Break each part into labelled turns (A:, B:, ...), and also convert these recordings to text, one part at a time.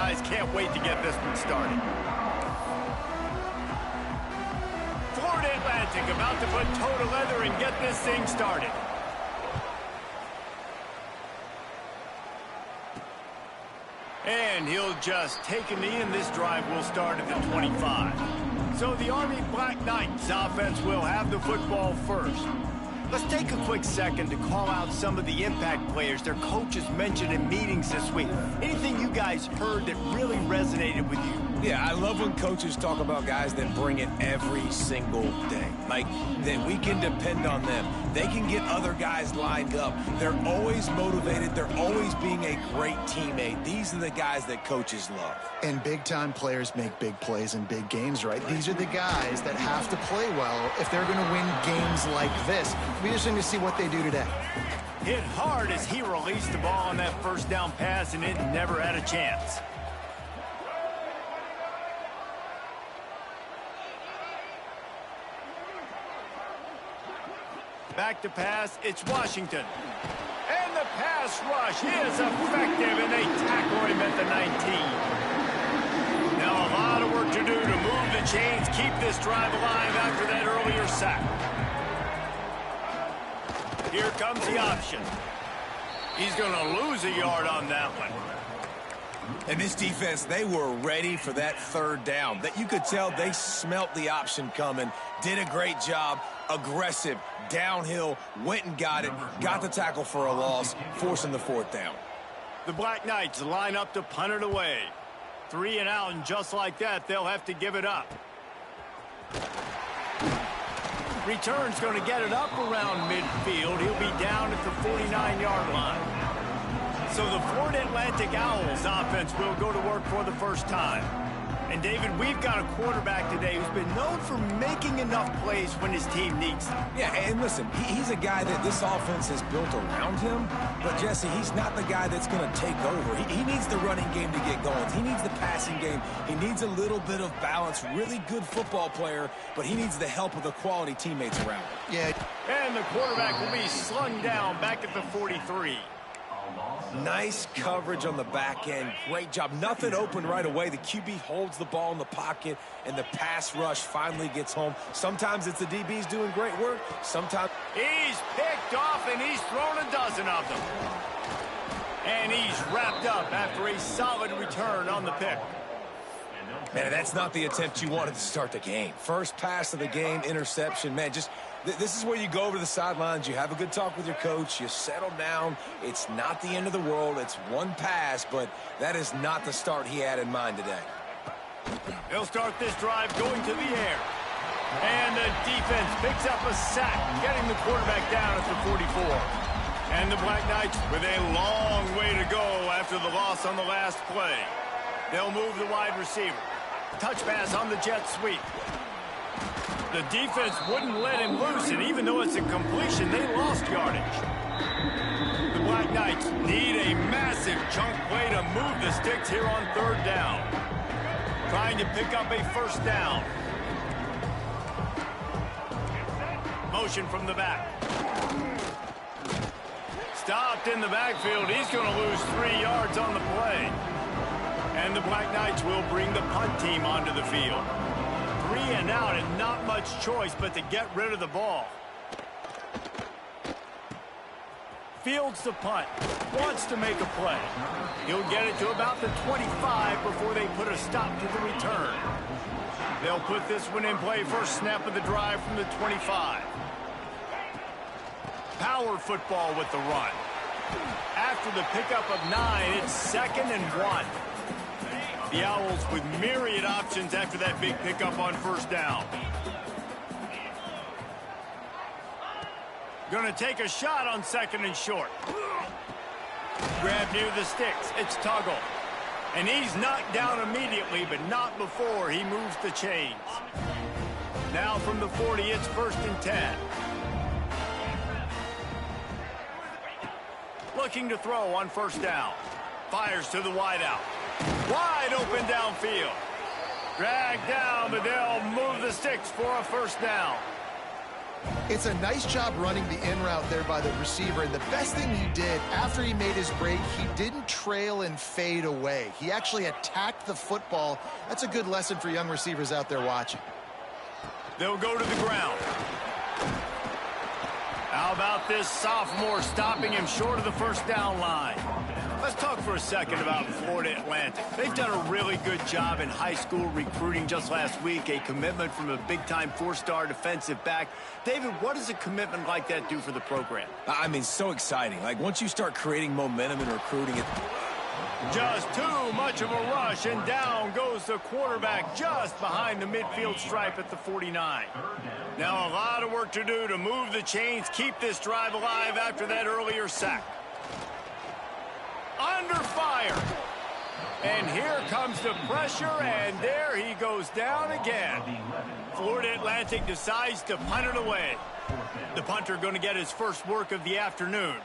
A: guys can't wait to get this one started. Florida Atlantic about to put toe to leather and get this thing started. And he'll just take a knee, and this drive will start at the 25. So the Army Black Knights offense will have the football first. Let's take a quick second to call out some of the impact players their coaches mentioned in meetings this week. Anything you guys heard that really resonated with you?
B: Yeah, I love when coaches talk about guys that bring it every single day. Like, that we can depend on them. They can get other guys lined up. They're always motivated. They're always being a great teammate. These are the guys that coaches love.
C: And big-time players make big plays in big games, right? These are the guys that have to play well if they're going to win games like this. We just need to see what they do today.
A: Hit hard as he released the ball on that first down pass, and it never had a chance. Back to pass, it's Washington. And the pass rush is effective, and they tackle him at the 19. Now a lot of work to do to move the chains, keep this drive alive after that earlier sack. Here comes the option. He's going to lose a yard on that one.
B: And this defense, they were ready for that third down. That you could tell they smelt the option coming, did a great job, aggressive, downhill, went and got it, got the tackle for a loss, forcing the fourth down.
A: The Black Knights line up to punt it away. 3 and out, and just like that, they'll have to give it up. Return's going to get it up around midfield. He'll be down at the 49-yard line. So the Florida Atlantic Owls offense will go to work for the first time. And, David, we've got a quarterback today who's been known for making enough plays when his team needs them.
B: Yeah, and listen, he's a guy that this offense is built around him. But, Jesse, he's not the guy that's going to take over. He needs the running game to get going. He needs the passing game. He needs a little bit of balance. Really good football player, but he needs the help of the quality teammates around him.
C: Yeah.
A: And the quarterback will be slung down back at the 43.
B: Nice coverage on the back end. Great job. Nothing open right away. The QB holds the ball in the pocket, and the pass rush finally gets home. Sometimes it's the DBs doing great work. Sometimes
A: he's picked off, and he's thrown a dozen of them. And he's wrapped up after a solid return on the pick.
B: Man, that's not the attempt you wanted to start the game. First pass of the game, interception. Man, this is where you go over the sidelines. You have a good talk with your coach. You settle down. It's not the end of the world. It's one pass, but that is not the start he had in mind today.
A: He'll start this drive going to the air. And the defense picks up a sack, getting the quarterback down at the 44. And the Black Knights with a long way to go after the loss on the last play. They'll move the wide receiver. Touch pass on the jet sweep. The defense wouldn't let him loose, and even though it's a completion, they lost yardage. The Black Knights need a massive chunk play to move the sticks here on third down. Trying to pick up a first down. Motion from the back. Stopped in the backfield. He's going to lose 3 yards on the play. And the Black Knights will bring the punt team onto the field. 3 and out, and not much choice but to get rid of the ball. Fields the punt. Wants to make a play. He'll get it to about the 25 before they put a stop to the return. They'll put this one in play first snap of the drive from the 25. Power football with the run. After the pickup of 9, it's 2nd and 1. The Owls with myriad options after that big pickup on first down. Going to take a shot on 2nd and short. Grab near the sticks. It's Tuggle. And he's knocked down immediately, but not before he moves the chains. Now from the 40, it's 1st and 10. Looking to throw on first down. Fires to the wideout. Wide open downfield. Dragged down, but they'll move the sticks for a first down.
C: It's a nice job running the in route there by the receiver, and the best thing he did after he made his break, he didn't trail and fade away. He actually attacked the football. That's a good lesson for young receivers out there watching.
A: They'll go to the ground. How about this sophomore stopping him short of the first down line? Let's talk for a second about Florida Atlantic. They've done a really good job in high school recruiting just last week, a commitment from a big-time four-star defensive back. David, what does a commitment like that do for the program?
B: I mean, so exciting. Like, once you start creating momentum in recruiting,
A: just too much of a rush, and down goes the quarterback just behind the midfield stripe at the 49. Now a lot of work to do to move the chains, keep this drive alive after that earlier sack. Under fire. And here comes the pressure, and there he goes down again. Florida Atlantic decides to punt it away. The punter going to get his first work of the afternoon.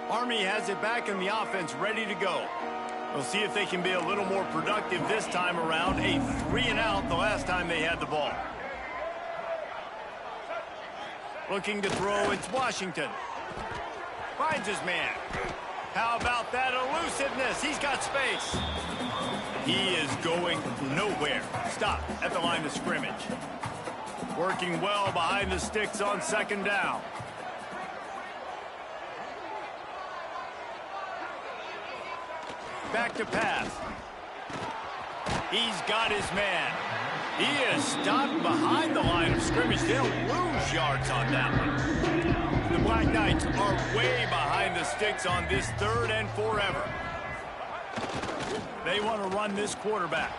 A: Army has it back in the offense, ready to go. We'll see if they can be a little more productive this time around. A 3-and-out the last time they had the ball. Looking to throw, it's Washington. Finds his man. How about that elusiveness? He's got space. He is going nowhere. Stop at the line of scrimmage. Working well behind the sticks on second down. Back to pass. He's got his man. He is stopped behind the line of scrimmage. They'll lose yards on that one. The Black Knights are way behind the sticks on this third and forever. They want to run this quarterback.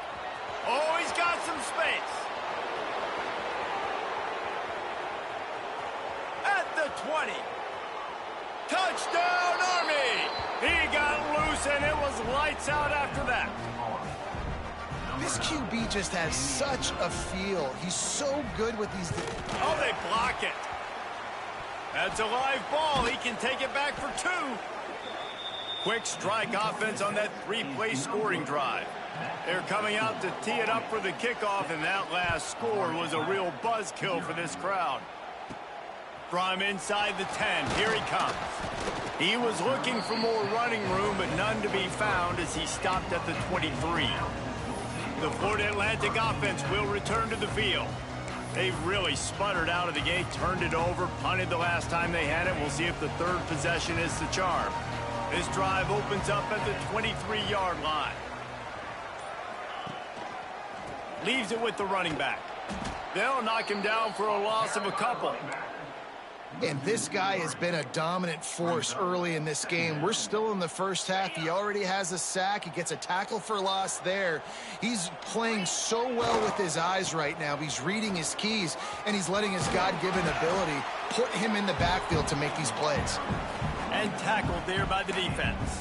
A: Oh, he's got some space. At the 20. Touchdown, Army! He got loose, and it was lights out after that.
C: This QB just has such a feel. He's so good with these.
A: Oh, they block it. That's a live ball. He can take it back for 2. Quick strike offense on that 3-play scoring drive. They're coming out to tee it up for the kickoff, and that last score was a real buzzkill for this crowd. From inside the 10, here he comes. He was looking for more running room, but none to be found as he stopped at the 23. The Florida Atlantic offense will return to the field. They've really sputtered out of the gate, turned it over, punted the last time they had it. We'll see if the third possession is the charm. This drive opens up at the 23-yard line. Leaves it with the running back. They'll knock him down for a loss of a couple.
C: And this guy has been a dominant force early in this game. We're still in the first half. He already has a sack. He gets a tackle for loss there. He's playing so well with his eyes right now. He's reading his keys, and he's letting his God-given ability put him in the backfield to make these plays.
A: And tackled there by the defense.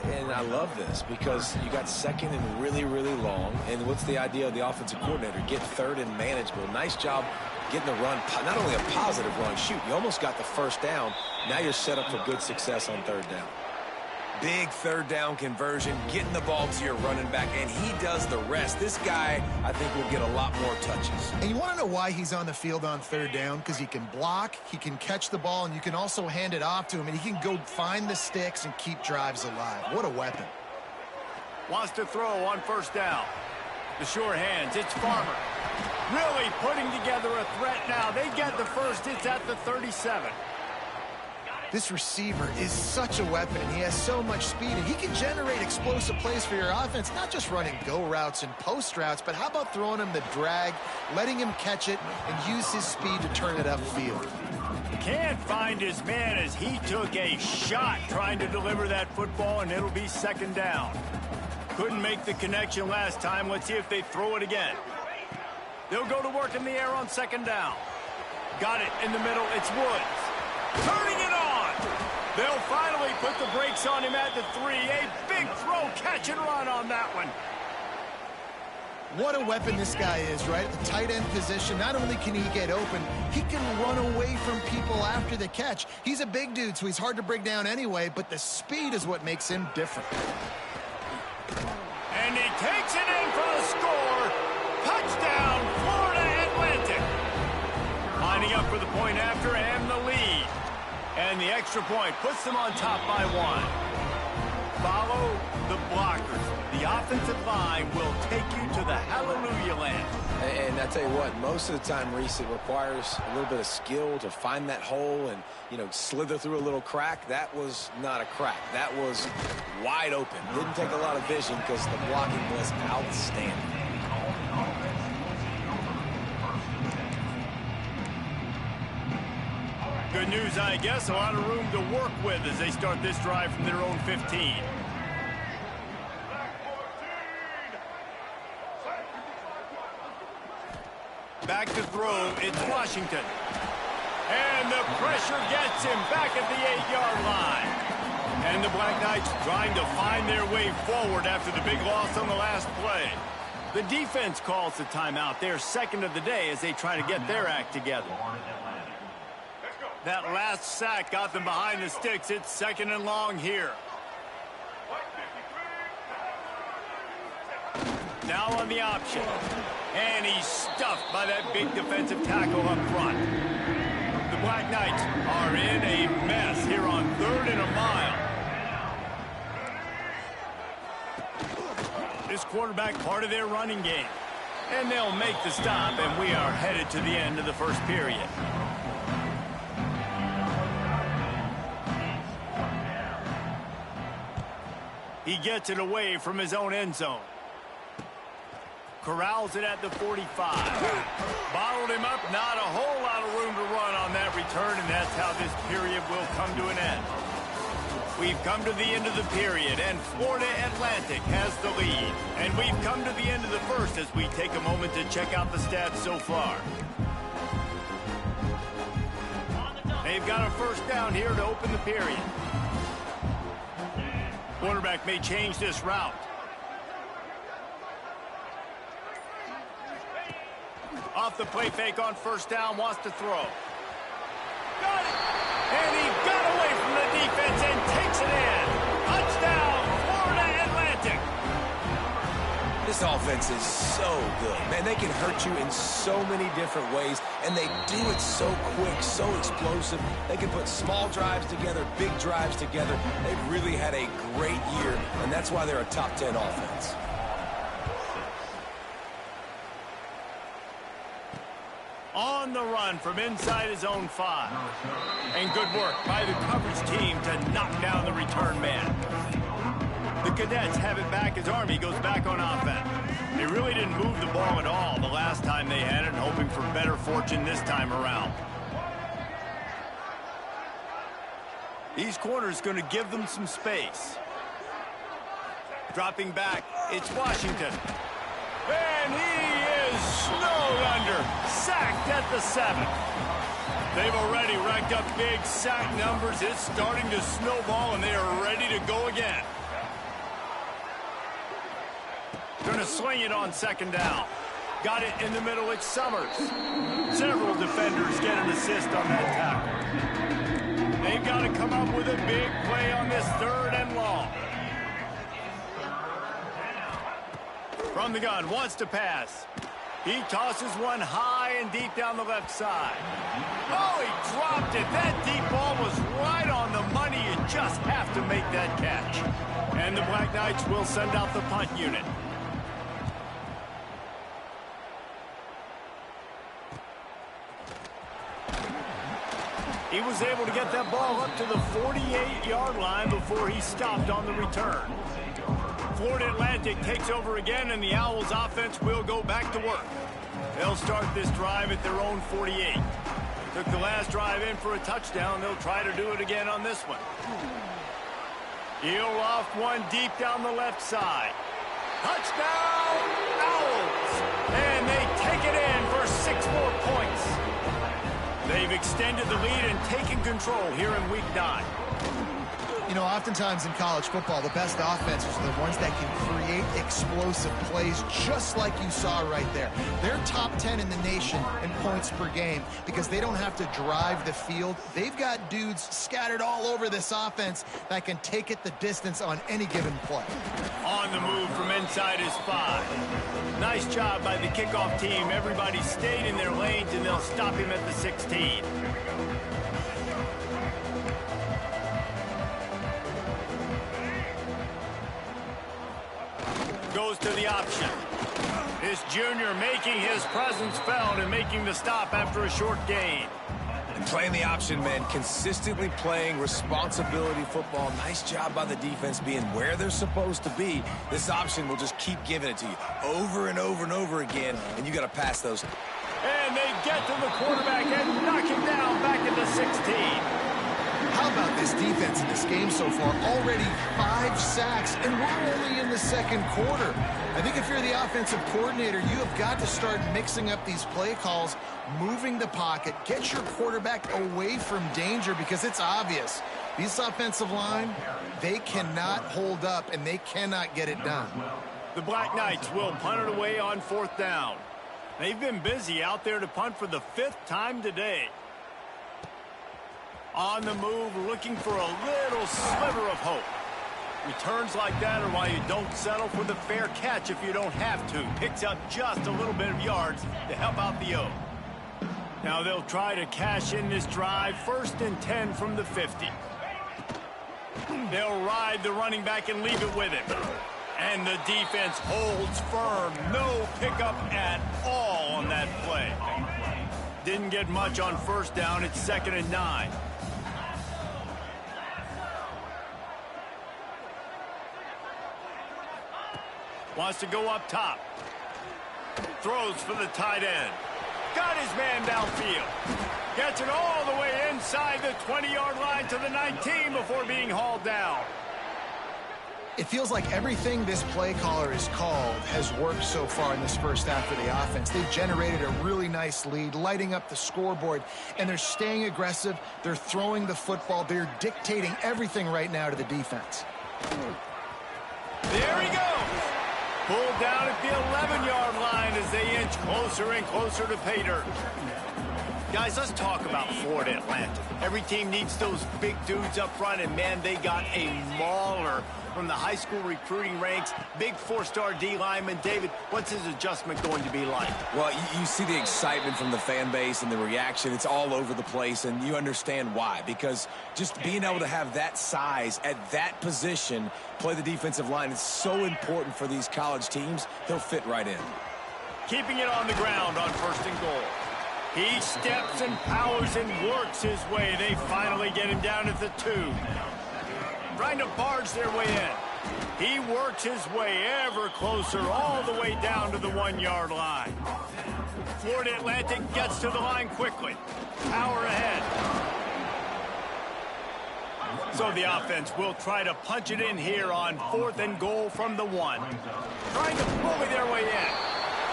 B: And I love this because you got second and really, really long. And what's the idea of the offensive coordinator? Get third and manageable. Nice job getting the run, not only a positive run, shoot, you almost got the first down. Now you're set up for good success on third down. Big third down conversion, getting the ball to your running back, and he does the rest. This guy, I think, will get a lot more touches.
C: And you want to know why he's on the field on third down? Because he can block, he can catch the ball, and you can also hand it off to him, and he can go find the sticks and keep drives alive. What a weapon.
A: Wants to throw on first down. The sure hands, it's Farmer. Really putting together a threat now. They get the first. It's at the 37.
C: This receiver is such a weapon, and he has so much speed, and he can generate explosive plays for your offense, not just running go routes and post routes, but how about throwing him the drag, letting him catch it, and use his speed to turn it upfield.
A: Can't find his man as he took a shot trying to deliver that football, and it'll be second down. Couldn't make the connection last time. Let's see if they throw it again. They'll go to work in the air on second down. Got it in the middle. It's Woods. Turning it on. They'll finally put the brakes on him at the 3. A big throw, catch and run on that one.
C: What a weapon this guy is, right? At the tight end position, not only can he get open, he can run away from people after the catch. He's a big dude, so he's hard to bring down anyway, but the speed is what makes him different.
A: And he takes it in for the score. Touchdown, Florida Atlantic. Lining up for the point after and the lead. And the extra point puts them on top by 1. Follow the blockers. The offensive line will take you to the hallelujah land.
B: And I tell you what, most of the time, Reese, it requires a little bit of skill to find that hole and, you know, slither through a little crack. That was not a crack. That was wide open. Didn't take a lot of vision because the blocking was outstanding.
A: Good news, I guess. A lot of room to work with as they start this drive from their own 15. Back to throw, it's Washington. And the pressure gets him back at the 8-yard line. And the Black Knights trying to find their way forward after the big loss on the last play. The defense calls the timeout. They're second of the day as they try to get their act together. That last sack got them behind the sticks. It's second and long here. Now on the option. And he's stuffed by that big defensive tackle up front. The Black Knights are in a mess here on 3rd and a mile. This quarterback part of their running game. And they'll make the stop, and we are headed to the end of the first period. He gets it away from his own end zone. Corrals it at the 45. Bottled him up. Not a whole lot of room to run on that return, and that's how this period will come to an end. We've come to the end of the period, and Florida Atlantic has the lead. And we've come to the end of the first as we take a moment to check out the stats so far. They've got a first down here to open the period. Quarterback may change this route. Off the play fake on first down, wants to throw. Got it! And he got away from the defense and takes it in. Touchdown, Florida Atlantic.
B: This offense is so good. Man, they can hurt you in so many different ways, and they do it so quick, so explosive. They can put small drives together, big drives together. They've really had a great year, and that's why they're a top 10 offense.
A: On the run from inside his own 5. And good work by the coverage team to knock down the return man. The Cadets have it back as Army goes back on offense. They really didn't move the ball at all the last time they had it, hoping for better fortune this time around. These corners going to give them some space. Dropping back, it's Washington. And he is snowed under, sacked at the 7. They've already racked up big sack numbers. It's starting to snowball, and they are ready to go again. Going to sling it on second down. Got it in the middle, it's Summers. Several defenders get an assist on that tackle. They've got to come up with a big play on this 3rd and long. From the gun, wants to pass. He tosses one high and deep down the left side. Oh, he dropped it. That deep ball was right on the money. You just have to make that catch. And the Black Knights will send out the punt unit. He was able to get that ball up to the 48-yard line before he stopped on the return. Florida Atlantic takes over again, and the Owls offense will go back to work. They'll start this drive at their own 48. Took the last drive in for a touchdown. They'll try to do it again on this one. He'll off one deep down the left side. Touchdown, Owls! And they take it in for 6 more points. They've extended the lead and taken control here in Week 9.
C: You know, oftentimes in college football, the best offenses are the ones that can create explosive plays, just like you saw right there. They're top 10 in the nation in points per game because they don't have to drive the field. They've got dudes scattered all over this offense that can take it the distance on any given play.
A: On the move from inside his 5. Nice job by the kickoff team. Everybody stayed in their lanes, and they'll stop him at the 16. Goes to the option. This junior making his presence felt and making the stop after a short gain.
B: And playing the option, man, consistently playing responsibility football. Nice job by the defense being where they're supposed to be. This option will just keep giving it to you over and over and over again, and you got to pass those.
A: And they get to the quarterback and knock him down back at the 16.
C: How about this defense in this game so far? Already 5 sacks, and we're only in the second quarter. I think if you're the offensive coordinator, you have got to start mixing up these play calls, moving the pocket, get your quarterback away from danger because it's obvious. These offensive line, they cannot hold up, and they cannot get it done.
A: The Black Knights will punt it away on 4th down. They've been busy out there to punt for the 5th time today. On the move, looking for a little sliver of hope. Returns like that are why you don't settle for the fair catch if you don't have to. Picks up just a little bit of yards to help out the O. Now they'll try to cash in this drive. 1st and 10 from the 50. They'll ride the running back and leave it with him. And the defense holds firm. No pickup at all on that play. Didn't get much on 1st down. It's 2nd and 9. Wants to go up top. Throws for the tight end. Got his man downfield. Gets it all the way inside the 20-yard line to the 19 before being hauled down.
C: It feels like everything this play caller has called has worked so far in this first half of the offense. They've generated a really nice lead, lighting up the scoreboard, and they're staying aggressive. They're throwing the football. They're dictating everything right now to the defense.
A: There he goes. Pulled down at the 11-yard line as they inch closer and closer to pay dirt. Guys, let's talk about Florida Atlantic. Every team needs those big dudes up front, and, man, they got a mauler from the high school recruiting ranks. Big 4-star D lineman. David, what's his adjustment going to be like?
B: Well, you see the excitement from the fan base and the reaction. It's all over the place, and you understand why. Because just being able to have that size at that position, play the defensive line, it's so important for these college teams. He'll fit right in.
A: Keeping it on the ground on 1st and goal. He steps and powers and works his way. They finally get him down at the 2. Trying to barge their way in. He works his way ever closer all the way down to the 1-yard line. Florida Atlantic gets to the line quickly. Power ahead. So the offense will try to punch it in here on 4th and goal from the 1. Trying to bully their way in.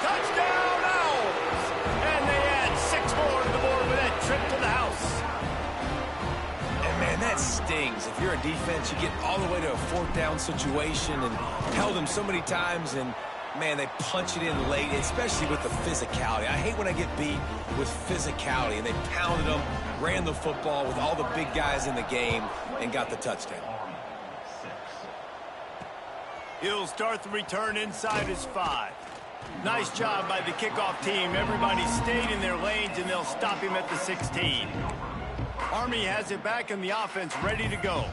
A: Touchdown Owls! And they add 6 more to the board with that trip to the house.
B: And, man, that stings. If you're a defense, you get all the way to a 4th down situation and held them so many times, and, man, they punch it in late, especially with the physicality. I hate when I get beat with physicality, and they pounded them, ran the football with all the big guys in the game, and got the touchdown.
A: He'll start the return inside his 5. Nice job by the kickoff team. Everybody stayed in their lanes, and they'll stop him at the 16. Army has it back in the offense, ready to go.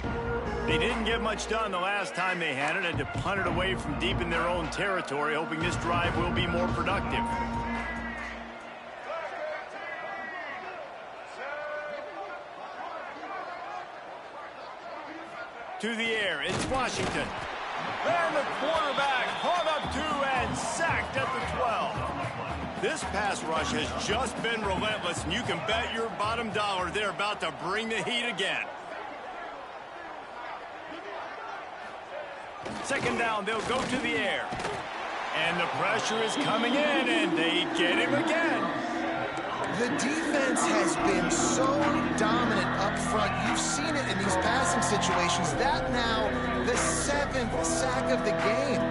A: They didn't get much done the last time they had it, and to punt it away from deep in their own territory, hoping this drive will be more productive. To the air, it's Washington. And the quarterback hung up 2 and sacked at the 12. This pass rush has just been relentless, and you can bet your bottom dollar they're about to bring the heat again. 2nd down, they'll go to the air. And the pressure is coming in, and they get him again.
C: The defense has been so dominant up front. You've seen it in these passing situations. That now the 7th sack of the game.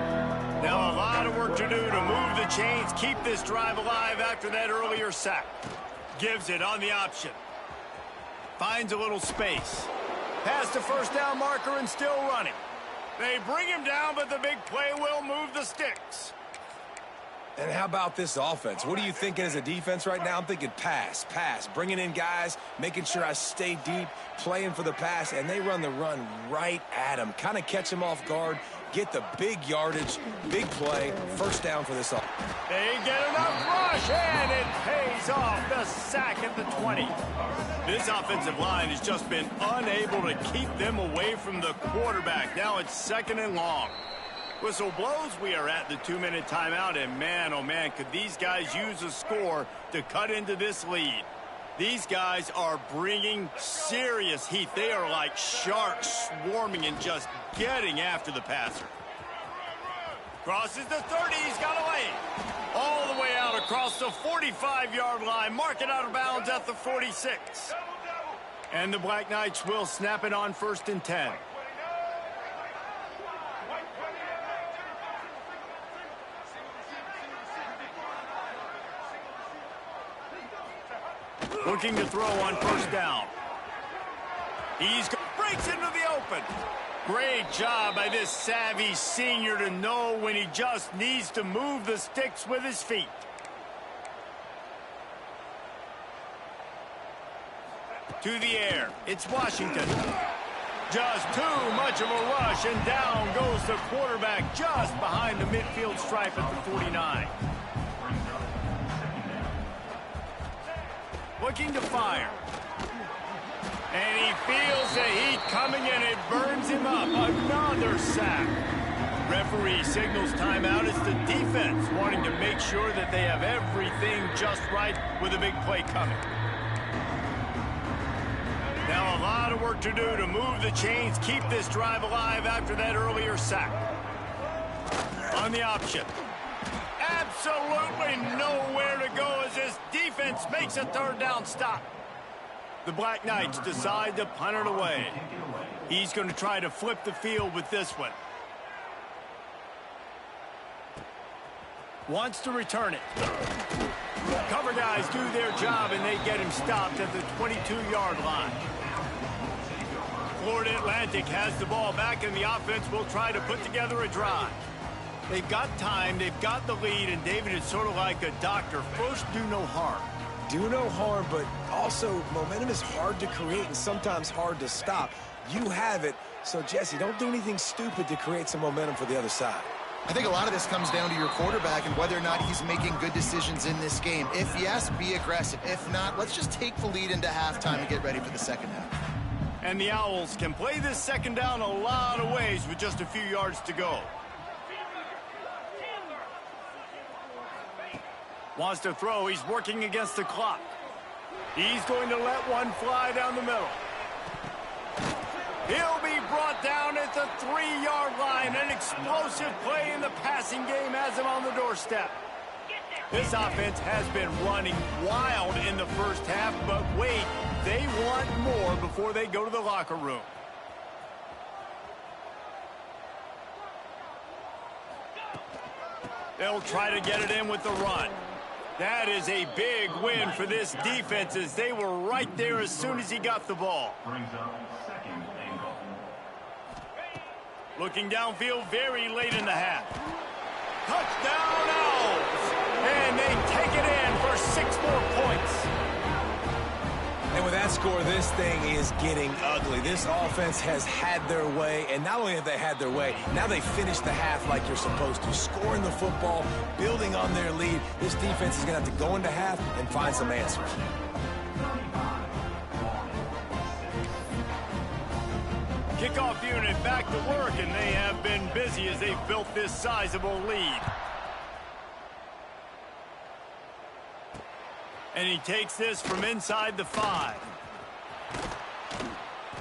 A: Now a lot of work to do to move the chains, keep this drive alive after that earlier sack. Gives it on the option. Finds a little space. Past the first down marker and still running. They bring him down, but the big play will move the sticks.
B: And how about this offense? What are you thinking as a defense right now? I'm thinking pass, bringing in guys, making sure I stay deep, playing for the pass, and they run the run right at him. Kind of catch him off guard, get the big yardage, big play, first down for this offense.
A: They get enough rush, and it pays off. The sack at the 20. This offensive line has just been unable to keep them away from the quarterback. Now it's 2nd and long. Whistle blows, we are at the 2-minute timeout, and man, oh man, could these guys use a score to cut into this lead. These guys are bringing serious heat. They are like sharks swarming and just getting after the passer. Crosses the 30, he's got away. All the way out across the 45-yard line, mark it out of bounds at the 46. And the Black Knights will snap it on 1st and 10. Looking to throw on 1st down. Breaks into the open. Great job by this savvy senior to know when he just needs to move the sticks with his feet. To the air. It's Washington. Just too much of a rush, and down goes the quarterback just behind the midfield stripe at the 49. Looking to fire. And he feels the heat coming, and it burns him up. Another sack. Referee signals timeout. It's the defense wanting to make sure that they have everything just right with a big play coming. Now a lot of work to do to move the chains, keep this drive alive after that earlier sack. On the option. Absolutely nowhere to go as this defense makes a 3rd down stop. The Black Knights decide to punt it away. He's going to try to flip the field with this one. Wants to return it. Cover guys do their job, and they get him stopped at the 22-yard line. Florida Atlantic has the ball back, and the offense will try to put together a drive. They've got time, they've got the lead, and David is sort of like a doctor. First, do no harm.
B: Do no harm, but also momentum is hard to create and sometimes hard to stop. You have it, so Jesse, don't do anything stupid to create some momentum for the other side.
C: I think a lot of this comes down to your quarterback and whether or not he's making good decisions in this game. If yes, be aggressive. If not, let's just take the lead into halftime and get ready for the 2nd half.
A: And the Owls can play this 2nd down a lot of ways with just a few yards to go. Wants to throw. He's working against the clock. He's going to let one fly down the middle. He'll be brought down at the 3-yard line. An explosive play in the passing game has him on the doorstep. This offense has been running wild in the 1st half, but wait, they want more before they go to the locker room. They'll try to get it in with the run. That is a big win for this defense as they were right there as soon as he got the ball. Looking downfield very late in the half. Touchdown Owls! And they take it in for 6 more points.
B: And with that score, this thing is getting ugly. This offense has had their way, and not only have they had their way, now they finish the half like you're supposed to, scoring the football, building on their lead. This defense is going to have to go into half and find some answers.
A: Kickoff unit back to work, and they have been busy as they've built this sizable lead. And he takes this from inside the 5.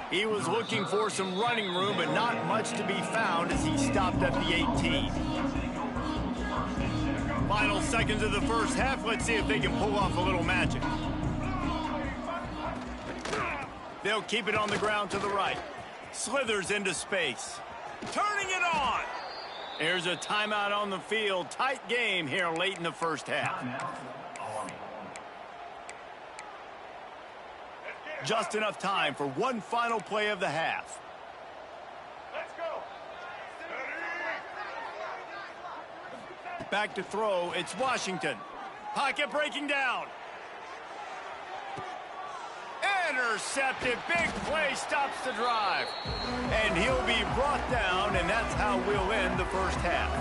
A: He was looking for some running room, but not much to be found as he stopped at the 18. Final seconds of the 1st half. Let's see if they can pull off a little magic. They'll keep it on the ground to the right. Slithers into space. Turning it on. Here's a timeout on the field. Tight game here late in the first half. Just enough time for one final play of the half.
D: Let's go.
A: Back to throw. It's Washington. Pocket breaking down. Intercepted. Big play stops the drive. And he'll be brought down, and that's how we'll end the first half.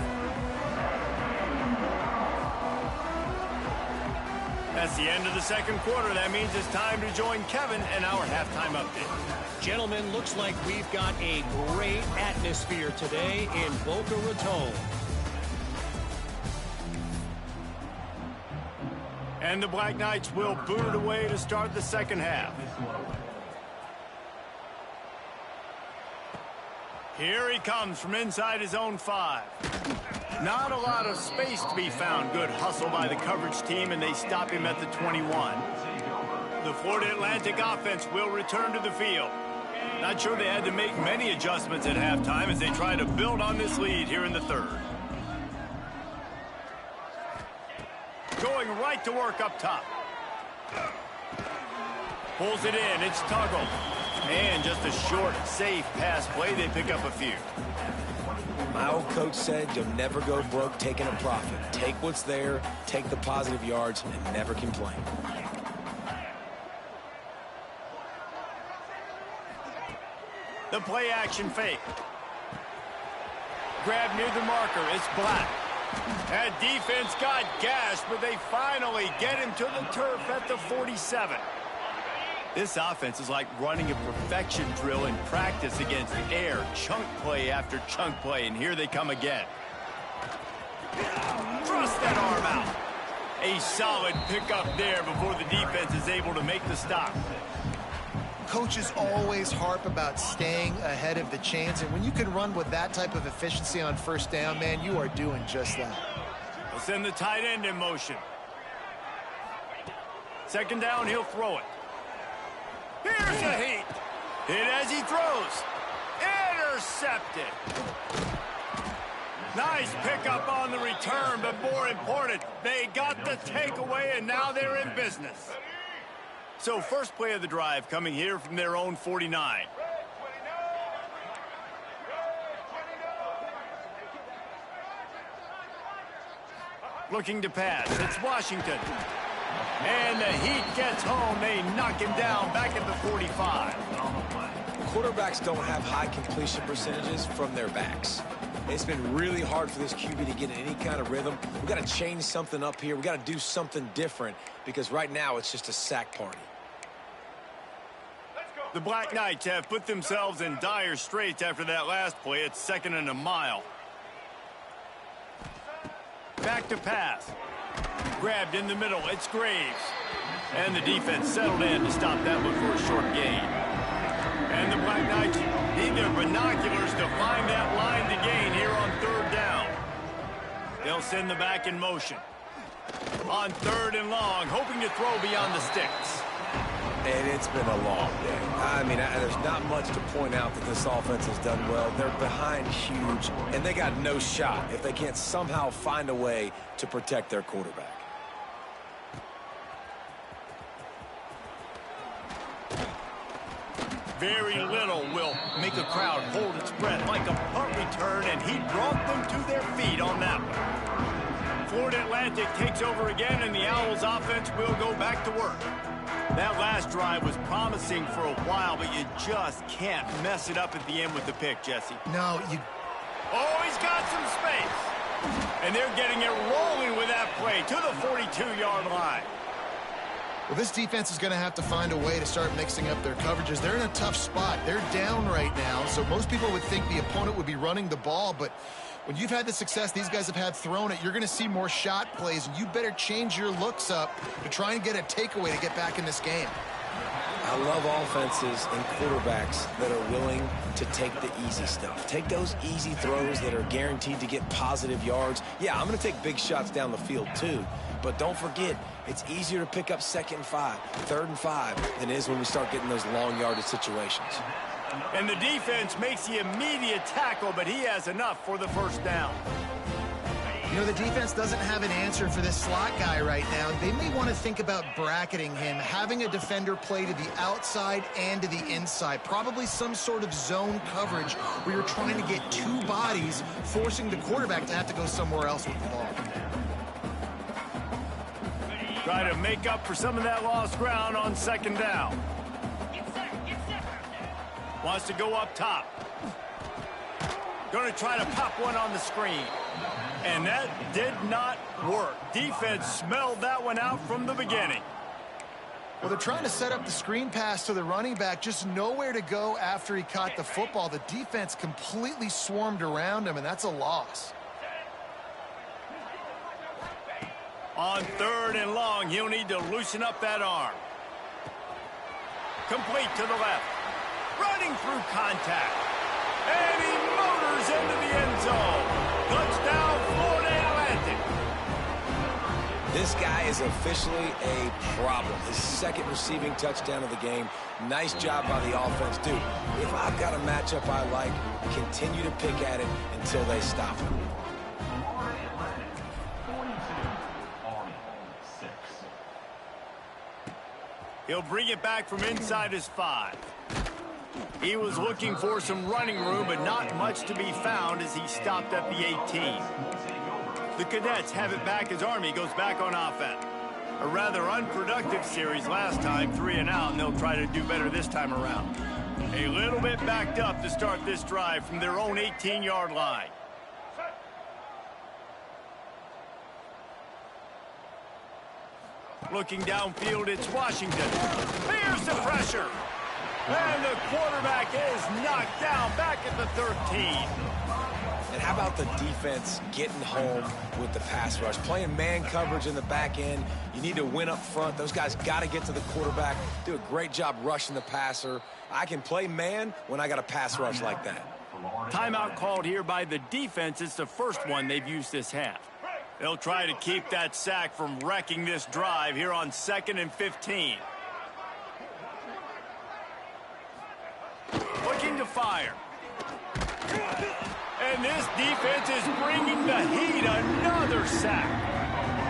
A: That's the end of the second quarter. That means it's time to join Kevin and our halftime update.
E: Gentlemen, looks like we've got a great atmosphere today in Boca Raton.
A: And the Black Knights will boot it away to start the second half. Here he comes from inside his own 5. Not a lot of space to be found. Good hustle by the coverage team, and they stop him at the 21. The Florida Atlantic offense will return to the field. Not sure they had to make many adjustments at halftime as they try to build on this lead here in the third. Going right to work up top. Pulls it in. It's Tuggle. And just a short, safe pass play. They pick up a few.
B: My old coach said you'll never go broke taking a profit. Take what's there, take the positive yards, and never complain.
A: The play action fake. Grab near the marker. It's Black. That defense got gashed, but they finally get him to the turf at the 47. This offense is like running a perfection drill in practice against air. Chunk play after chunk play, and here they come again. Thrust that arm out. A solid pickup there before the defense is able to make the stop.
C: Coaches always harp about staying ahead of the chains, and when you can run with that type of efficiency on first down, man, you are doing just that.
A: They'll send the tight end in motion. Second down, he'll throw it. Here's a heat. Hit as he throws. Intercepted. Nice pickup on the return, but more important, they got the takeaway, and now they're in business. So first play of the drive coming here from their own 49. Looking to pass. It's Washington. And the Heat gets home. They knock him down back at the 45.
B: Quarterbacks don't have high completion percentages from their backs. It's been really hard for this QB to get in any kind of rhythm. We've got to change something up here. We've got to do something different because right now it's just a sack party.
A: The Black Knights have put themselves in dire straits after that last play. It's second and a mile. Back to pass. Grabbed in the middle. It's Graves. And the defense settled in to stop that one for a short gain. And the Black Knights need their binoculars to find that line to gain here on third down. They'll send the back in motion. On third and long, hoping to throw beyond the sticks.
B: And it's been a long day. I mean, there's not much to point out that this offense has done well. They're behind huge, and they got no shot if they can't somehow find a way to protect their quarterback.
A: Very little will make a crowd hold its breath like a punt return, and he brought them to their feet on that one. Florida Atlantic takes over again, and the Owls offense will go back to work. That last drive was promising for a while, but you just can't mess it up at the end with the pick, Jesse.
C: No, you...
A: Oh, he's got some space. And they're getting it rolling with that play to the 42-yard line.
C: Well, this defense is going to have to find a way to start mixing up their coverages. They're in a tough spot. They're down right now, so most people would think the opponent would be running the ball, but when you've had the success these guys have had throwing it, you're going to see more shot plays, and you better change your looks up to try and get a takeaway to get back in this game.
B: I love offenses and quarterbacks that are willing to take the easy stuff. Take those easy throws that are guaranteed to get positive yards. Yeah, I'm going to take big shots down the field too, but don't forget, it's easier to pick up 2nd and 5, 3rd and 5 than it is when we start getting those long yardage situations.
A: And the defense makes the immediate tackle, but he has enough for the first down.
C: You know, the defense doesn't have an answer for this slot guy right now. They may want to think about bracketing him, having a defender play to the outside and to the inside. Probably some sort of zone coverage where you're trying to get two bodies, forcing the quarterback to have to go somewhere else with the ball.
A: Try to make up for some of that lost ground on second down. Wants to go up top. Going to try to pop one on the screen. And that did not work. Defense smelled that one out from the beginning.
C: Well, they're trying to set up the screen pass to the running back, just nowhere to go after he caught the football. The defense completely swarmed around him, and that's a loss.
A: On third and long, he'll need to loosen up that arm. Complete to the left. Running through contact. And he motors into the end zone. Touchdown, Florida Atlantic.
B: This guy is officially a problem. His second receiving touchdown of the game. Nice job by the offense. Dude, if I've got a matchup I like, continue to pick at it until they stop him.
A: He'll bring it back from inside his 5. He was looking for some running room, but not much to be found as he stopped at the 18. The Cadets have it back as Army goes back on offense. A rather unproductive series last time, 3 and out, and they'll try to do better this time around. A little bit backed up to start this drive from their own 18-yard line. Looking downfield, it's Washington. Here's the pressure. And the quarterback is knocked down back at the 13.
B: And how about the defense getting home with the pass rush? Playing man coverage in the back end. You need to win up front. Those guys got to get to the quarterback. Do a great job rushing the passer. I can play man when I got a pass rush like that.
A: Timeout called here by the defense. It's the first one they've used this half. They'll try to keep that sack from wrecking this drive here on 2nd and 15. Looking to fire. And this defense is bringing the heat. Another sack.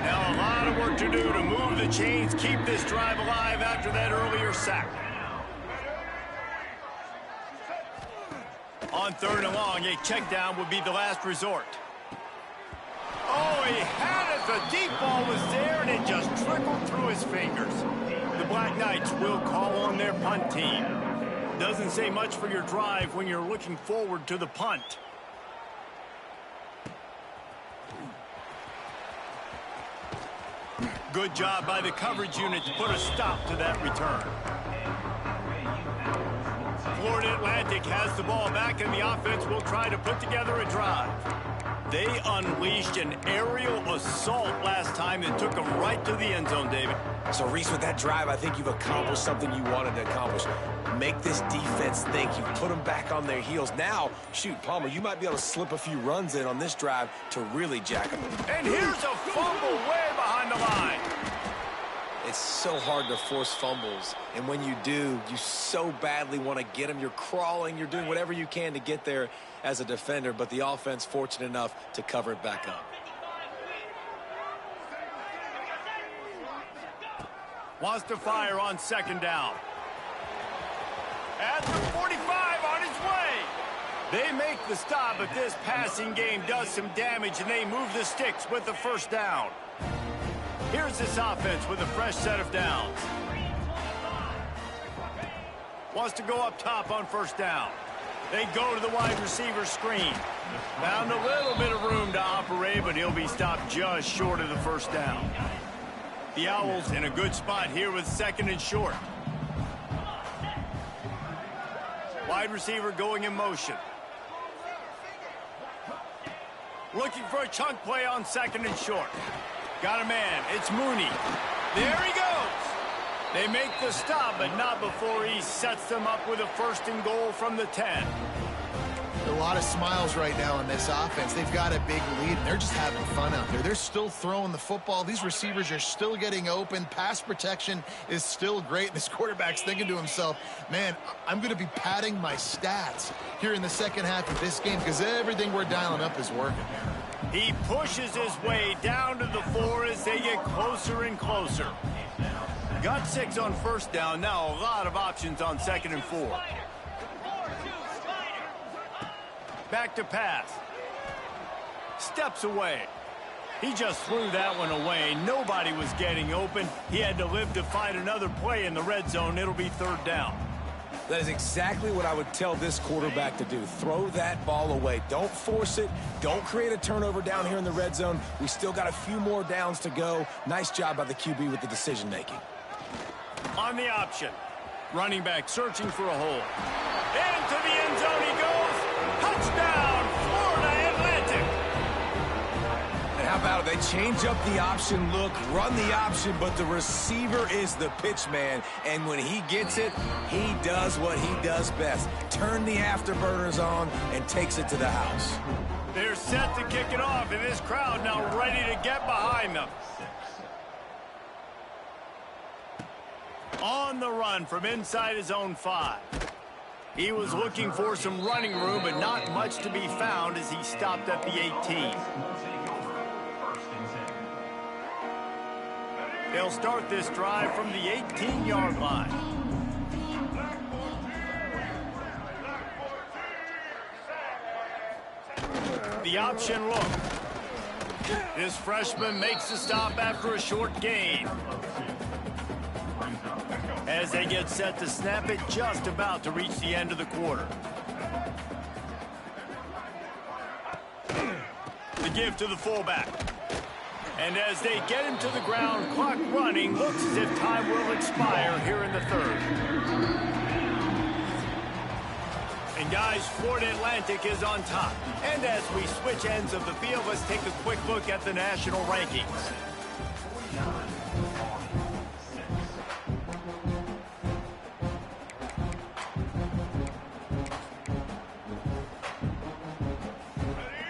A: Now a lot of work to do to move the chains, keep this drive alive after that earlier sack. On 3rd and long, a check down would be the last resort. Oh, he had it. The deep ball was there, and it just trickled through his fingers. The Black Knights will call on their punt team. Doesn't say much for your drive when you're looking forward to the punt. Good job by the coverage unit to put a stop to that return. Florida Atlantic has the ball back, and the offense will try to put together a drive. They unleashed an aerial assault last time that took them right to the end zone, David.
B: So, Reese, with that drive, I think you've accomplished something you wanted to accomplish. Make this defense think. You've put them back on their heels. Now, shoot, Palmer, you might be able to slip a few runs in on this drive to really jack them.
A: And here's a fumble way behind the line.
B: It's so hard to force fumbles, and when you do, you so badly want to get them. You're crawling, you're doing whatever you can to get there as a defender, but the offense fortunate enough to cover it back up.
A: Wants to fire on 2nd down. At the 45 on his way. They make the stop, but this passing game does some damage, and they move the sticks with the first down. Here's this offense with a fresh set of downs. Wants to go up top on 1st down. They go to the wide receiver screen. Found a little bit of room to operate, but he'll be stopped just short of the 1st down. The Owls in a good spot here with 2nd and short. Wide receiver going in motion. Looking for a chunk play on 2nd and short. Got a man. It's Mooney. There he goes. They make the stop, but not before he sets them up with a 1st and goal from the 10.
C: A lot of smiles right now in this offense. They've got a big lead, and they're just having fun out there. They're still throwing the football. These receivers are still getting open. Pass protection is still great. This quarterback's thinking to himself, man, I'm going to be padding my stats here in the second half of this game because everything we're dialing up is working.
A: He pushes his way down to the 4 as they get closer and closer. Got 6 on first down. Now a lot of options on 2nd and 4. Back to pass. Steps away. He just threw that one away. Nobody was getting open. He had to live to find another play in the red zone. It'll be 3rd down.
B: That is exactly what I would tell this quarterback to do. Throw that ball away. Don't force it. Don't create a turnover down here in the red zone. We still got a few more downs to go. Nice job by the QB with the decision-making.
A: On the option. Running back searching for a hole. Into the end zone he goes. Touchdown, Florida Atlantic.
B: And how about it? They change up the option look, run the option, but the receiver is the pitch man. And when he gets it, he does what he does best. Turn the afterburners on and takes it to the house.
A: They're set to kick it off, and this crowd now ready to get behind them. On the run from inside his own 5. He was looking for some running room, but not much to be found as he stopped at the 18. They'll start this drive from the 18-yard line. The option look. This freshman makes the stop after a short gain. As they get set to snap it, just about to reach the end of the quarter. The give to the fullback. And as they get him to the ground, clock running, looks as if time will expire here in the 3rd. And guys, Florida Atlantic is on top. And as we switch ends of the field, let's take a quick look at the national rankings.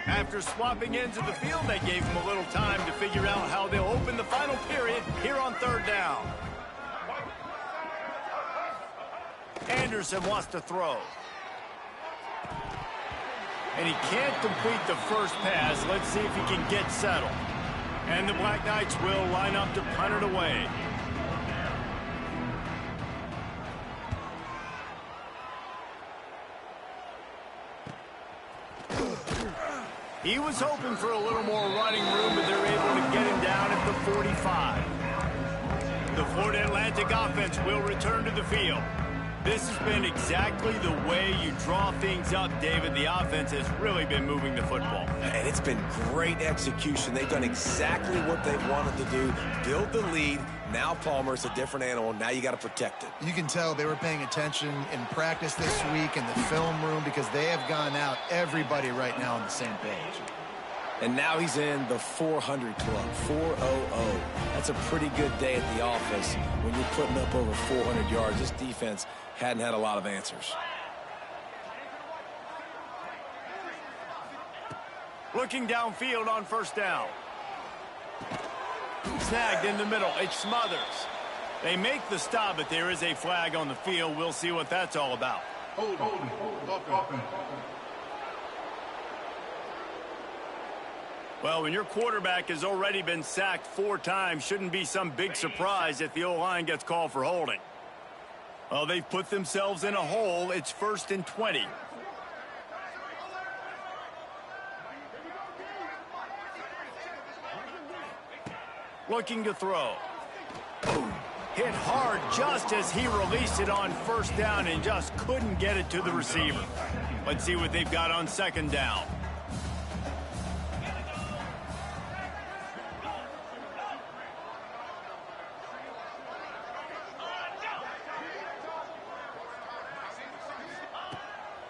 A: After swapping ends of the field, they gave him a little time to figure out how they'll open the final period here on 3rd down. Anderson wants to throw. And he can't complete the first pass. Let's see if he can get settled. And the Black Knights will line up to punt it away. He was hoping for a little more running room, but they're able to get him down at the 45. The Florida Atlantic offense will return to the field. This has been exactly the way you draw things up, David. The offense has really been moving the football.
B: And it's been great execution. They've done exactly what they've wanted to do. Build the lead. Now Palmer's a different animal. Now you got to protect it.
C: You can tell they were paying attention in practice this week in the film room because they have gone out, everybody right now on the same page.
B: And now he's in the 400 club, 400. That's a pretty good day at the office when you're putting up over 400 yards. This defense hadn't had a lot of answers.
A: Looking downfield on 1st down. Snagged in the middle. It's Smothers. They make the stop, but there is a flag on the field. We'll see what that's all about.
D: Hold.
A: Well, when your quarterback has already been sacked 4 times, shouldn't be some big surprise if the O-line gets called for holding. Well, they've put themselves in a hole. It's 1st and 20. Looking to throw. Hit hard just as he released it on 1st down and just couldn't get it to the receiver. Let's see what they've got on 2nd down.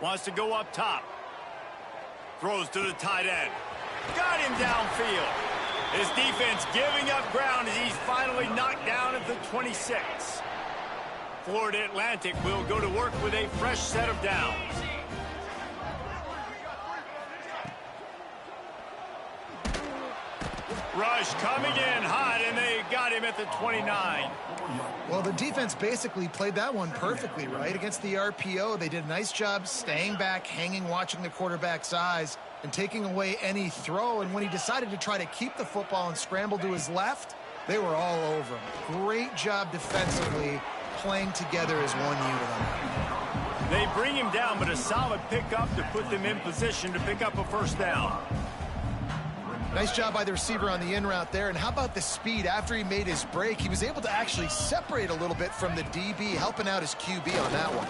A: Wants to go up top. Throws to the tight end. Got him downfield. His defense giving up ground as he's finally knocked down at the 26. Florida Atlantic will go to work with a fresh set of downs. Rush coming in hot, and they got him at the 29.
C: Well, the defense basically played that one perfectly, right? Against the RPO, they did a nice job staying back, hanging, watching the quarterback's eyes, and taking away any throw. And when he decided to try to keep the football and scramble to his left, they were all over him. Great job defensively, playing together as one unit on that.
A: They bring him down, but a solid pickup to put them in position to pick up a first down.
C: Nice job by the receiver on the in route there. And how about the speed? After he made his break, he was able to actually separate a little bit from the DB, helping out his QB on that one.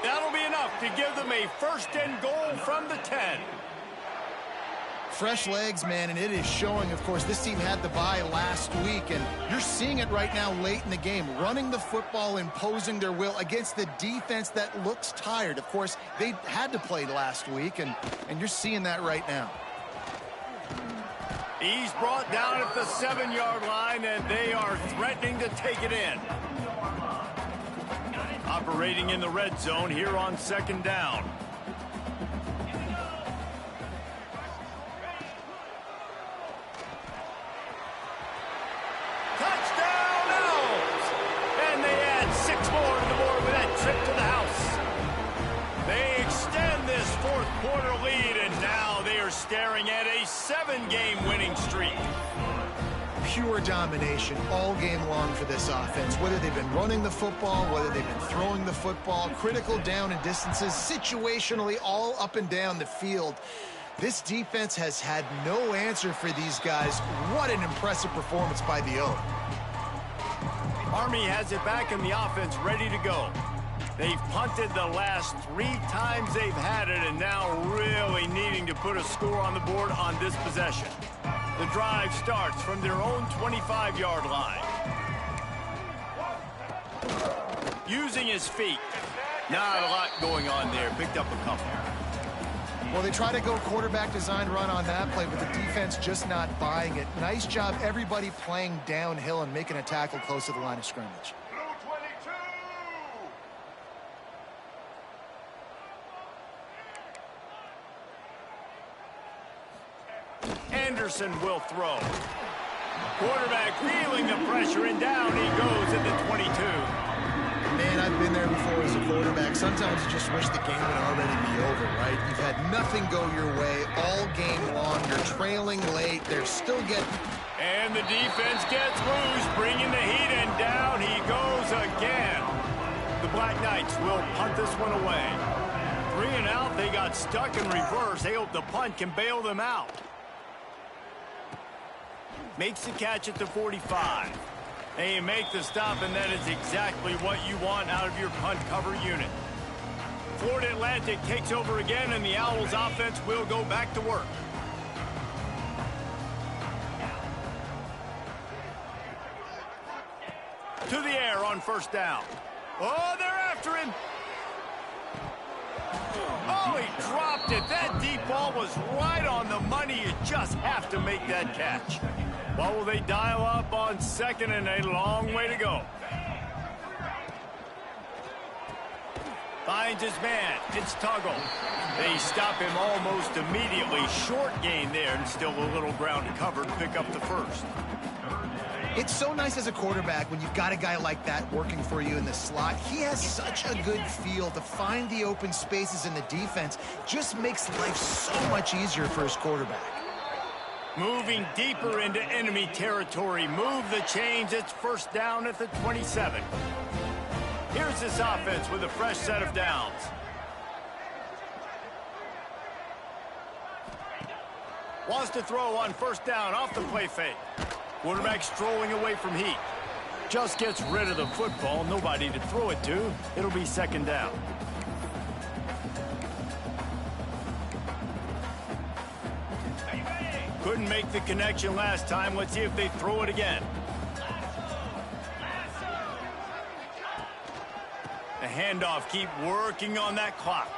A: That'll be enough to give them a first and goal from the 10.
C: Fresh legs, man, and it is showing. Of course, this team had the bye last week, and you're seeing it right now late in the game. Running the football, imposing their will against the defense that looks tired. Of course, they had to play last week, and you're seeing that right now.
A: He's brought down at the 7-yard line, and they are threatening to take it in. Operating in the red zone here on second down. Touchdown, Owls! And they add 6 more to the board with that trip to the house. They extend this fourth quarter lead, and now they are staring at a 7-game winning streak.
C: Pure domination all game long for this offense. Whether they've been running the football, whether they've been throwing the football, critical down and distances, situationally all up and down the field. This defense has had no answer for these guys. What an impressive performance by the O.
A: Army has it back in the offense, ready to go. They've punted the last 3 times they've had it, and now really needing to put a score on the board on this possession. The drive starts from their own 25-yard line. Using his feet. Not a lot going on there. Picked up a couple.
C: Well, they try to go quarterback design run on that play, but the defense just not buying it. Nice job, everybody playing downhill and making a tackle close to the line of scrimmage.
A: Anderson will throw. Quarterback feeling the pressure, and down he goes at the 22.
C: Man, I've been there before as a quarterback. Sometimes you just wish the game would already be over, right? You've had nothing go your way all game long. You're trailing late. They're still getting...
A: And the defense gets loose, bringing the heat, and down he goes again. The Black Knights will punt this one away. 3 and out, they got stuck in reverse. They hope the punt can bail them out. Makes the catch at the 45. They make the stop, and that is exactly what you want out of your punt cover unit. Florida Atlantic takes over again, and the Owls offense will go back to work. To the air on first down. Oh, they're after him. Oh, he dropped it. That deep ball was right on the money. You just have to make that catch. What will they dial up on second, and a long way to go? Finds his man. It's Tuggle. They stop him almost immediately. Short gain there, and still a little ground to cover to pick up the first.
C: It's so nice as a quarterback when you've got a guy like that working for you in the slot. He has such a good feel to find the open spaces in the defense. Just makes life so much easier for his quarterback.
A: Moving deeper into enemy territory. Move the chains. It's first down at the 27. Here's this offense with a fresh set of downs. Wants to throw on first down off the play fake. Quarterback strolling away from heat. Just gets rid of the football. Nobody to throw it to. It'll be second down. Couldn't make the connection last time. Let's see if they throw it again. The handoff, keep working on that clock.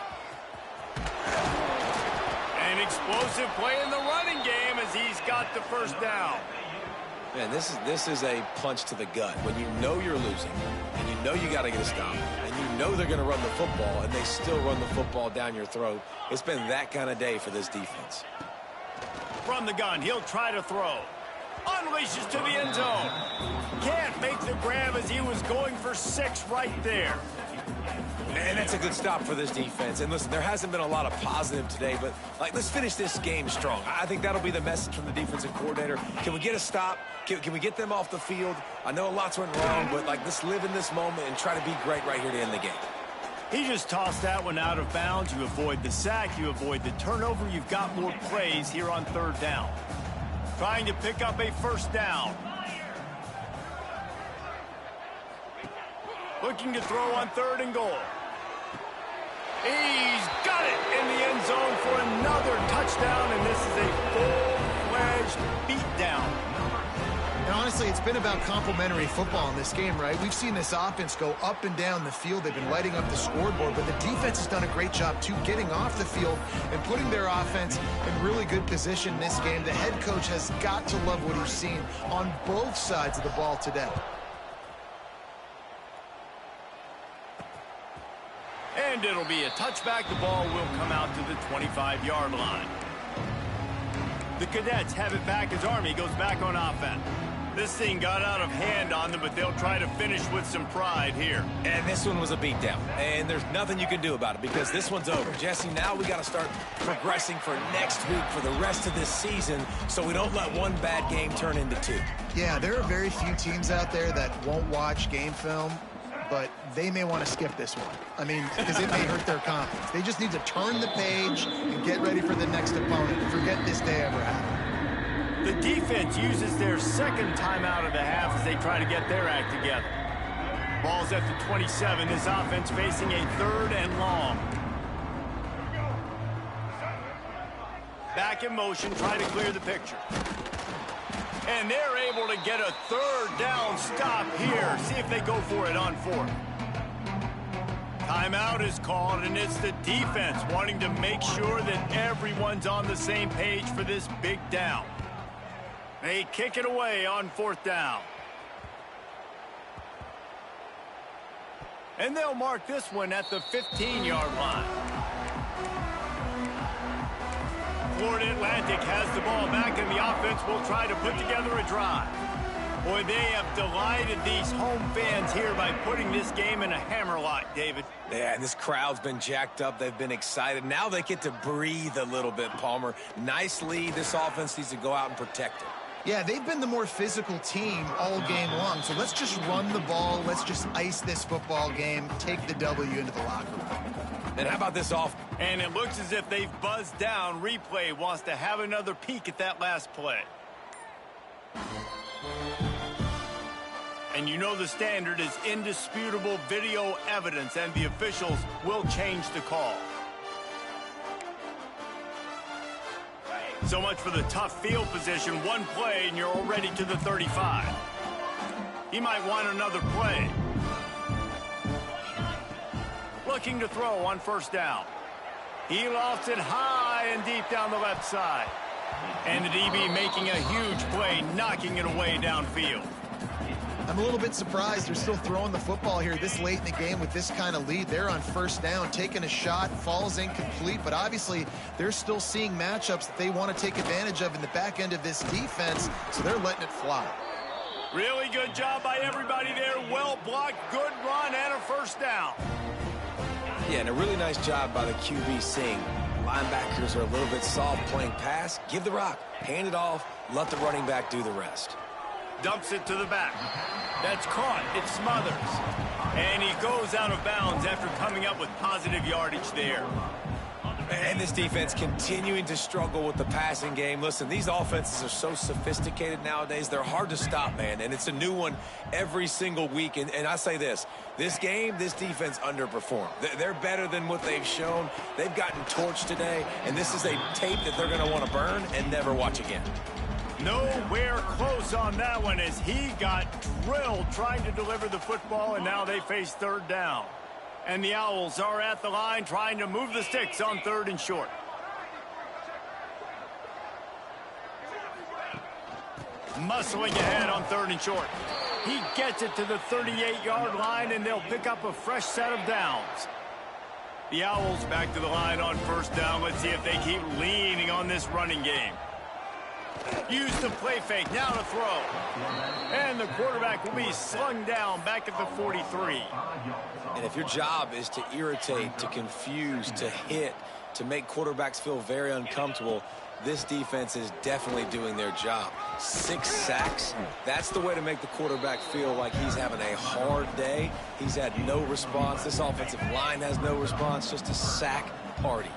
A: An explosive play in the running game as he's got the first down.
B: Man, this is a punch to the gut. When you know you're losing, and you know you got to get a stop, and you know they're going to run the football, and they still run the football down your throat. It's been that kind of day for this defense.
A: From the gun, he'll try to throw. Unleashes to the end zone. Can't make the grab as he was going for 6 right there.
B: And that's a good stop for this defense. And listen, there hasn't been a lot of positive today, but let's finish this game strong. I think that'll be the message from the defensive coordinator. Can we get a stop? Can we get them off the field? I know lots went wrong, but let's live in this moment and try to be great right here to end the game.
A: He just tossed that one out of bounds. You avoid the sack, you avoid the turnover. You've got more plays here on 3rd down. Trying to pick up a 1st down. Looking to throw on 3rd and goal. He's got it in the end zone for another touchdown, and this is a full-fledged beatdown.
C: And honestly, it's been about complementary football in this game, right? We've seen this offense go up and down the field. They've been lighting up the scoreboard, but the defense has done a great job, too, getting off the field and putting their offense in really good position in this game. The head coach has got to love what he's seen on both sides of the ball today.
A: And it'll be a touchback. The ball will come out to the 25-yard line. The Cadets have it back as Army goes back on offense. This thing got out of hand on them, but they'll try to finish with some pride here.
B: And this one was a beatdown. And there's nothing you can do about it because this one's over. Jesse, now we got to start progressing for next week for the rest of this season so we don't let one bad game turn into 2.
C: Yeah, there are very few teams out there that won't watch game film, but they may want to skip this one. I mean, because it may hurt their confidence. They just need to turn the page and get ready for the next opponent. Forget this day ever happened.
A: The defense uses their 2nd timeout of the half as they try to get their act together. Ball's at the 27. This offense facing a 3rd and long. Back in motion, trying to clear the picture. And they're able to get a 3rd down stop here. See if they go for it on 4th. Timeout is called, and it's the defense wanting to make sure that everyone's on the same page for this big down. They kick it away on 4th down. And they'll mark this one at the 15-yard line. Florida Atlantic has the ball back, and the offense will try to put together a drive. Boy, they have delighted these home fans here by putting this game in a hammerlock, David.
B: Yeah, and this crowd's been jacked up. They've been excited. Now they get to breathe a little bit, Palmer. Nice lead. This offense needs to go out and protect it.
C: Yeah, they've been the more physical team all game long, so let's just run the ball. Let's just ice this football game, take the W into the locker room.
B: And how about this off?
A: And it looks as if they've buzzed down. Replay wants to have another peek at that last play. And you know the standard is indisputable video evidence, and the officials will change the call. So much for the tough field position. One play, and you're already to the 35. He might want another play. Looking to throw on 1st down. He lofts it high and deep down the left side. And the DB making a huge play, knocking it away downfield.
C: I'm a little bit surprised they're still throwing the football here this late in the game with this kind of lead. They're on 1st down, taking a shot, falls incomplete, but obviously they're still seeing matchups that they want to take advantage of in the back end of this defense, so they're letting it fly.
A: Really good job by everybody there. Well blocked, good run, and a 1st down.
B: Yeah, and a really nice job by the QB Singh. Linebackers are a little bit soft playing pass. Give the rock, hand it off, let the running back do the rest.
A: Dumps it to the back. That's caught. It smothers. And he goes out of bounds after coming up with positive yardage there.
B: And this defense continuing to struggle with the passing game. Listen, these offenses are so sophisticated nowadays. They're hard to stop, man. And it's a new one every single week. And I say this game, this defense underperformed. They're better than what they've shown. They've gotten torched today. And this is a tape that they're going to want to burn and never watch again.
A: Nowhere close on that one as he got drilled trying to deliver the football, and now they face 3rd down. And the Owls are at the line trying to move the sticks on 3rd and short. Muscling ahead on 3rd and short. He gets it to the 38-yard line, and they'll pick up a fresh set of downs. The Owls back to the line on 1st down. Let's see if they keep leaning on this running game. Use the play fake. Now to throw. And the quarterback will be slung down back at the 43.
B: And if your job is to irritate, to confuse, to hit, to make quarterbacks feel very uncomfortable, this defense is definitely doing their job. 6 sacks, that's the way to make the quarterback feel like he's having a hard day. He's had no response. This offensive line has no response, just a sack party.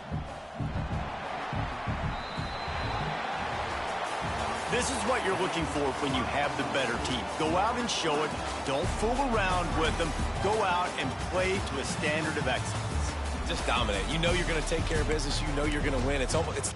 A: This is what you're looking for when you have the better team. Go out and show it. Don't fool around with them. Go out and play to a standard of excellence.
B: Just dominate. You know you're going to take care of business. You know you're going to win. It's almost